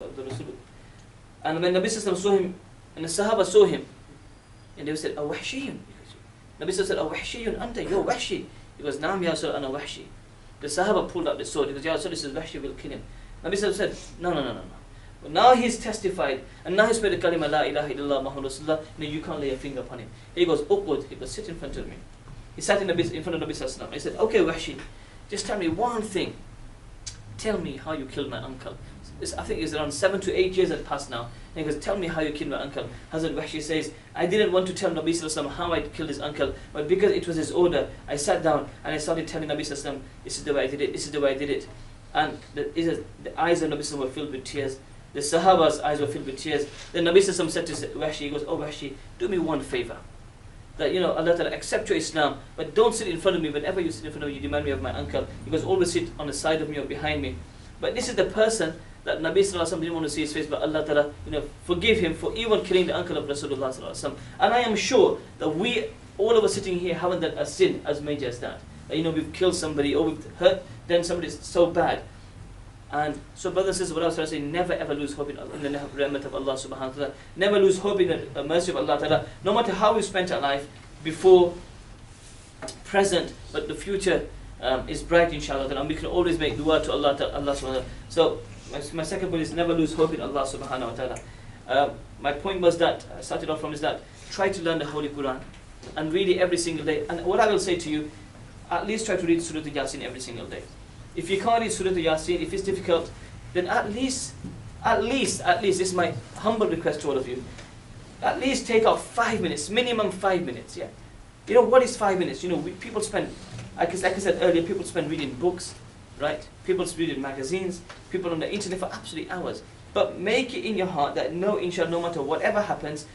of the Rasul. And when Nabi Sallallahu saw him, and the Sahaba saw him, and they said, "Oh, Wahshiyun." Nabi Sallallahu said, "Oh, Wahshiyun, anta, you're Wahshi." He goes, "Naam ya Rasul, ana Wahshi." The Sahaba pulled out the sword. He goes, "Ya Rasul, this is Wahshi, will kill him." Nabi Sallallahu said, No. But now he's testified, and now he's made the kalima la ilaha illallah Muhammad Rasulullah. No, you can't lay a finger upon him. He goes upward. He goes, "Sit in front of me." He sat in front of Nabi Sallallahu. He said, "Okay, Wahshi, just tell me one thing. Tell me how you killed my uncle." I think it's around 7 to 8 years had passed now. And he goes, "Tell me how you killed my uncle." Hazrat Wahshi says, "I didn't want to tell Nabi Sallallahu how I killed his uncle, but because it was his order, I sat down and I started telling Nabi Sallallahu, this is the way I did it, this is the way I did it." And the eyes of Nabi Sallallahu were filled with tears. The Sahaba's eyes were filled with tears. Then Nabi Sallallahu said to Wahshi, he goes, "Oh Wahshi, do me one favor. That, Allah Ta'ala, accept your Islam, but don't sit in front of me. Whenever you sit in front of me, you remind me of my uncle. He goes, always sit on the side of me or behind me." But this is the person that Nabi Sallallahu Alaihi Wasallam didn't want to see his face, but Allah Ta'ala, forgive him for even killing the uncle of Rasulullah Sallallahu Alaihi Wasallam. And I am sure that we, all of us sitting here, haven't done a sin as major as that. We've killed somebody or we've hurt them, somebody so bad. And so, brothers and sisters, what I was trying to say, never ever lose hope in the rahmat of Allah subhanahu wa ta'ala. Never lose hope in the mercy of Allah ta'ala. No matter how we spent our life, before, present, but the future is bright, inshallah, and we can always make dua to Allah subhanahu wa ta'ala. So, my second point is never lose hope in Allah subhanahu wa ta'ala. My point was that, I started off from is that, try to learn the Holy Quran, and read it every single day. And what I will say to you, at least try to read Surah Yasin every single day. If you can't read Surah Yasin, if it's difficult, then at least, this is my humble request to all of you, at least take out 5 minutes, minimum 5 minutes, yeah. What is 5 minutes? People spend, like I said earlier, people spend reading books, right? People reading magazines, people on the internet for absolutely hours. But make it in your heart that inshallah, no matter whatever happens,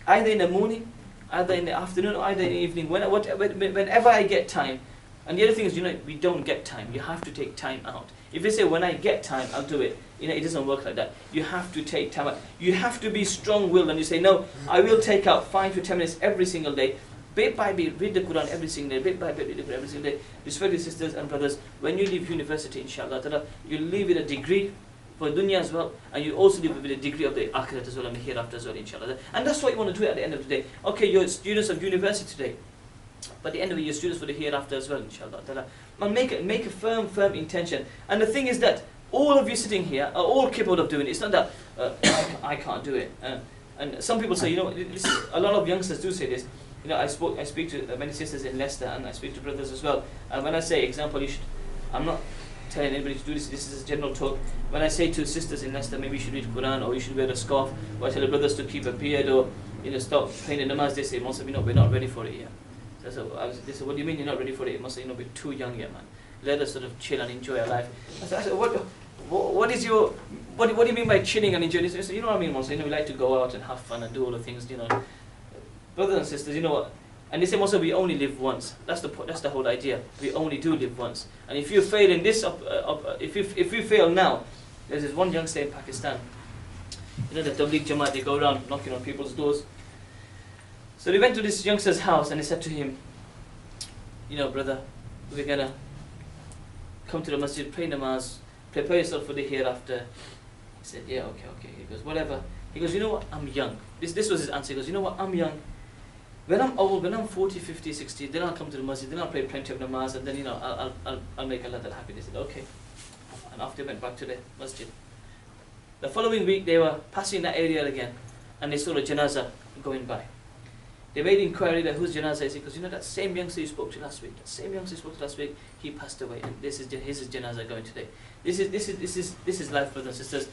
either in the morning, either in the afternoon, or either in the evening, whenever I get time. And the other thing is, we don't get time. You have to take time out. If you say, when I get time, I'll do it. It doesn't work like that. You have to take time out. You have to be strong-willed, and you say, no, I will take out 5 to 10 minutes every single day. Bit by bit, read the Quran every single day. Bit by bit, read the Quran every single day. Respect your sisters and brothers. When you leave university, inshallah, you leave with a degree for dunya as well, and you also leave with a degree of the akhirat as well and the hereafter as well, inshallah. And that's what you want to do at the end of the day. Okay, you're students of university today, but at the end of it, you're students for the hereafter as well, inshallah. And make a firm intention. And the thing is that all of you sitting here are all capable of doing it. It's not that I can't do it. And some people say, a lot of youngsters do say this. I speak to many sisters in Leicester, and I speak to brothers as well. And when I say example, I'm not telling anybody to do this. This is a general talk. When I say to sisters in Leicester, maybe you should read Quran, or you should wear a scarf, or I tell the brothers to keep a beard, or stop praying the namaz, they say, "Most of you we're not ready for it yet." So they said, "What do you mean you're not ready for it? It must say, we're too young yet, man. Let us sort of chill and enjoy our life." I said, what do you mean by chilling and enjoying? He said, "You know what I mean, Monsa, we like to go out and have fun and do all the things, Brothers and sisters, you know what? And they say, Monsa, we only live once. That's the whole idea. We only do live once. And if you fail in this, if you fail now, there's this one youngster in Pakistan. The Tabligh Jamaat, they go around knocking on people's doors. So they went to this youngster's house and they said to him, brother, we're going to come to the masjid, pray namaz, prepare yourself for the hereafter. He said, "Yeah, okay." He goes, "Whatever." He goes, "You know what, I'm young." This was his answer. He goes, "You know what, I'm young. When I'm old, when I'm 40, 50, 60, then I'll come to the masjid, then I'll pray plenty of namaz, and then, I'll make Allah that happy." They said, "Okay." And after they went back to the masjid. The following week, they were passing that area again, and they saw a janazah going by. They made inquiry that whose janazah is it, because that same youngster you spoke to last week, he passed away, and this is his janazah going today. This is life, brothers and sisters.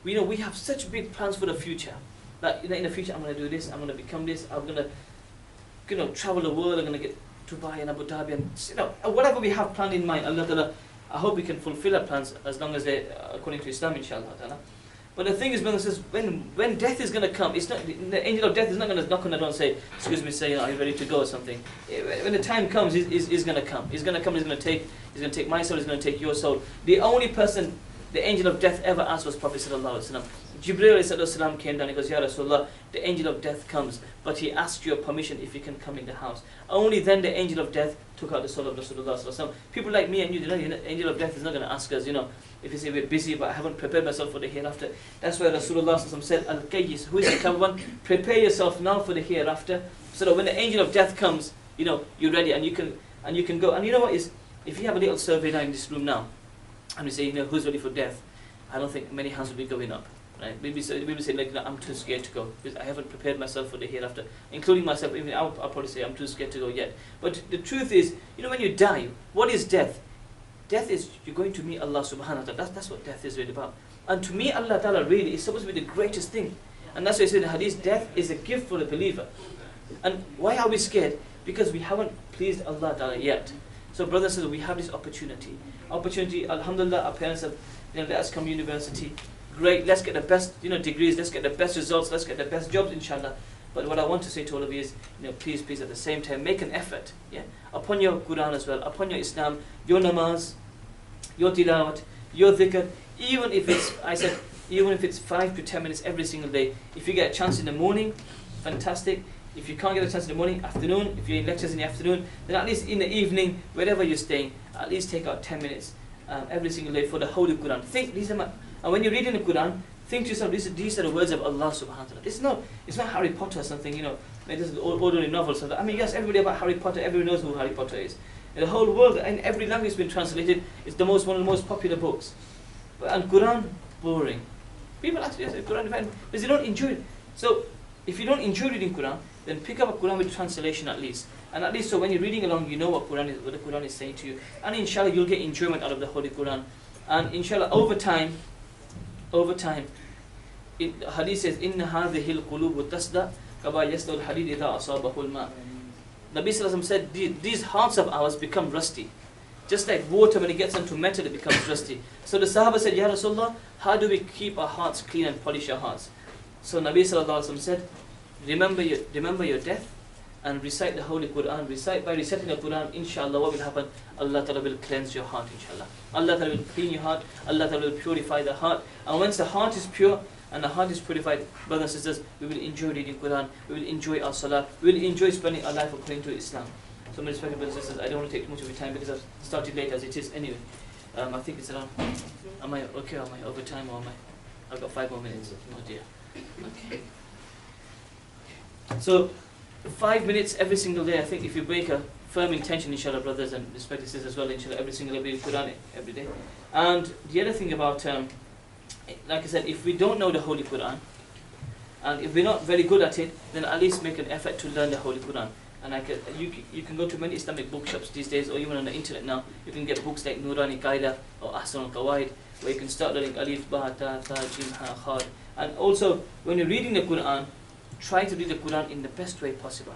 We have such big plans for the future. That in the future I'm going to do this, I'm going to become this, I'm going to travel the world, I'm going to get to Dubai and Abu Dhabi, and whatever we have planned in mind, Allah Ta'ala, I hope we can fulfill our plans as long as they're according to Islam, inshallah ta'ala. But the thing is, brothers and sisters, when death is going to come, it's not, the angel of death is not going to knock on the door and say, "Excuse me, say, are you ready to go," or something. When the time comes, he's going to come. He's going to come, he's going to take my soul, he's going to take your soul. The only person the angel of death ever asked was Prophet sallallahu alaihi wasallam, Jibreel ﷺ came down, he goes, Ya Rasulullah, the angel of death comes, but he asked your permission if he can come in the house. Only then the angel of death took out the soul of Rasulullah ﷺ. People like me and you, the angel of death is not going to ask us, if you say we're busy but I haven't prepared myself for the hereafter. That's why Rasulullah ﷺ said, Al-Qayyis, who is the clever one? Prepare yourself now for the hereafter, so that when the angel of death comes, you're ready and you can go. And you know what is, if you have a little survey now in this room now, and we say, who's ready for death? I don't think many hands will be going up. Right? Maybe say like, I'm too scared to go because I haven't prepared myself for the hereafter, including myself. Even I'll probably say I'm too scared to go yet. But the truth is, when you die, what is death? Death is you're going to meet Allah Subhanahu wa Taala. That's what death is really about. And to meet Allah Taala really is supposed to be the greatest thing. And that's why I say in the Hadith, death is a gift for the believer. And why are we scared? Because we haven't pleased Allah Taala yet. So brothers and sisters, we have this opportunity. Alhamdulillah, our parents have let us come to university. Great, let's get the best degrees, let's get the best results, let's get the best jobs, inshallah. But what I want to say to all of you is, please at the same time make an effort, upon your Quran as well, upon your Islam, your namaz, your tilawat, your dhikr, even if it's 5 to 10 minutes every single day. If you get a chance in the morning, fantastic. If you can't get a chance in the morning, afternoon, if you're in lectures in the afternoon, then at least in the evening, wherever you're staying, at least take out 10 minutes every single day for the Holy Quran. And when you're reading the Quran, think to yourself, these are the words of Allah Subhanahu wa Taala. It's not Harry Potter or something, this is ordinary novel. So yes, everybody about Harry Potter, everyone knows who Harry Potter is. In the whole world, and every language has been translated, it's one of the most popular books. And Quran, boring. People actually say Quran, because they don't enjoy it. So if you don't enjoy reading Quran, then pick up a Quran with translation at least. And at least so when you're reading along, you know what the Quran is saying to you. And inshallah, you'll get enjoyment out of the Holy Quran. And inshallah, over time, Hadith says, Inna hadhihi al-qulubu tasda kama yasdu al-hadid idha asabahu al-ma. Nabi Sallallahu Alaihi Wasallam said, these hearts of ours become rusty. Just like water, when it gets into metal, it becomes rusty. So the Sahaba said, Ya Rasulullah, how do we keep our hearts clean and polish our hearts? So Nabi Sallallahu Alaihi Wasallam said, remember your death and recite the Holy Quran. By reciting the Quran, inshallah, what will happen? Allah Ta'ala will cleanse your heart, inshallah. Allah Ta'ala will clean your heart. Allah Ta'ala will purify the heart. And once the heart is pure and the heart is purified, brothers and sisters, we will enjoy reading Quran. We will enjoy our salah. We will enjoy spending our life according to Islam. So my respected brothers and sisters, I don't want to take too much of your time because I've started late as it is anyway. I think it's around, am I okay? Am I over time or am I? I've got 5 more minutes. Oh dear. Okay. So 5 minutes every single day. I think if you make a firm intention, inshallah, brothers and respected sisters as well, inshallah, every single day, Quran every day. And the other thing about, like I said, if we don't know the Holy Quran, and if we're not very good at it, then at least make an effort to learn the Holy Quran. And you can go to many Islamic bookshops these days, or even on the internet now. You can get books like Nurani Qaida or Ahsan al-Qawaid, where you can start learning Alif, Ba, Ta, Tha, Jim, Ha, Khad. And also, when you're reading the Quran, try to read the Quran in the best way possible.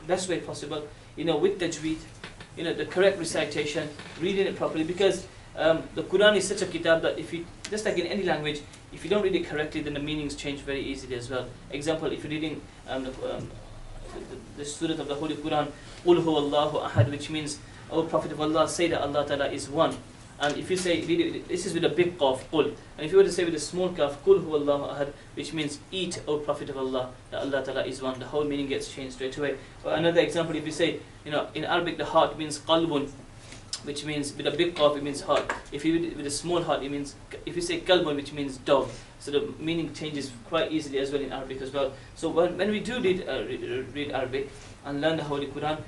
Best way possible, with tajweed, the correct recitation, reading it properly, because the Quran is such a kitab that if you, just like in any language, if you don't read it correctly, then the meanings change very easily as well. Example, if you're reading the surah of the Holy Quran, Qul huwa Allahu ahad, which means, O Prophet of Allah, say that Allah Ta'ala is one. And if you say, this is with a big qaf, qul. And if you were to say with a small qaf, qul huwa Allahu ahad, which means, eat, O Prophet of Allah, that Allah Ta'ala is one, the whole meaning gets changed straight away. Or another example, if you say, in Arabic the heart means qalbun, which means, with a big qaf, it means heart. If you with a small heart, it means, if you say kalbun, which means dog. So the meaning changes quite easily as well in Arabic as well. So when we do read Arabic and learn the Holy Quran,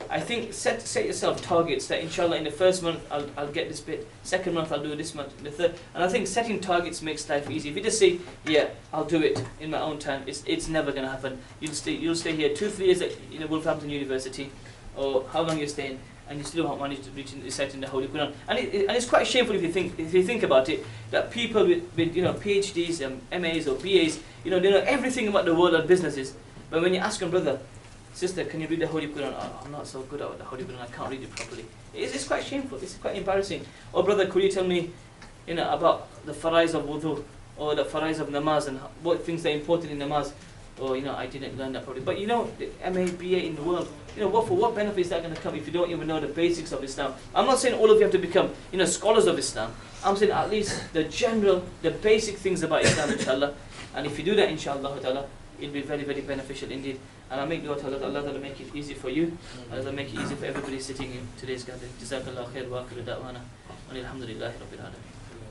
I think set yourself targets that inshallah in the first month I'll get this bit, second month I'll do this much, the third. And I think setting targets makes life easy. If you just say, yeah, I'll do it in my own time, it's never going to happen. You'll stay here 2-3 years at Wolverhampton University, or how long you're staying, and you still haven't managed to reach reciting the Holy Quran. And it's quite shameful if you think about it, that people with PhDs, MAs or BAs, they know everything about the world and businesses. But when you ask them, brother, sister, can you read the Holy Quran? Oh, I'm not so good at the Holy Quran, I can't read it properly. It's quite shameful, it's quite embarrassing. Or brother, could you tell me about the farais of wudu, or the farais of namaz, and what things are important in namaz? or I didn't learn that properly. But the MA, BA in the world, for what benefit is that going to come if you don't even know the basics of Islam? I'm not saying all of you have to become, scholars of Islam. I'm saying at least the basic things about Islam, inshallah. And if you do that, inshallah ta'ala, it'll be very, very beneficial indeed. And I make dua to Allah to make it easy for you. Allah make it easy for everybody sitting in today's gathering. Jazakallah khair wa akhiru da'wana. Alhamdulillahi rabbil alamin.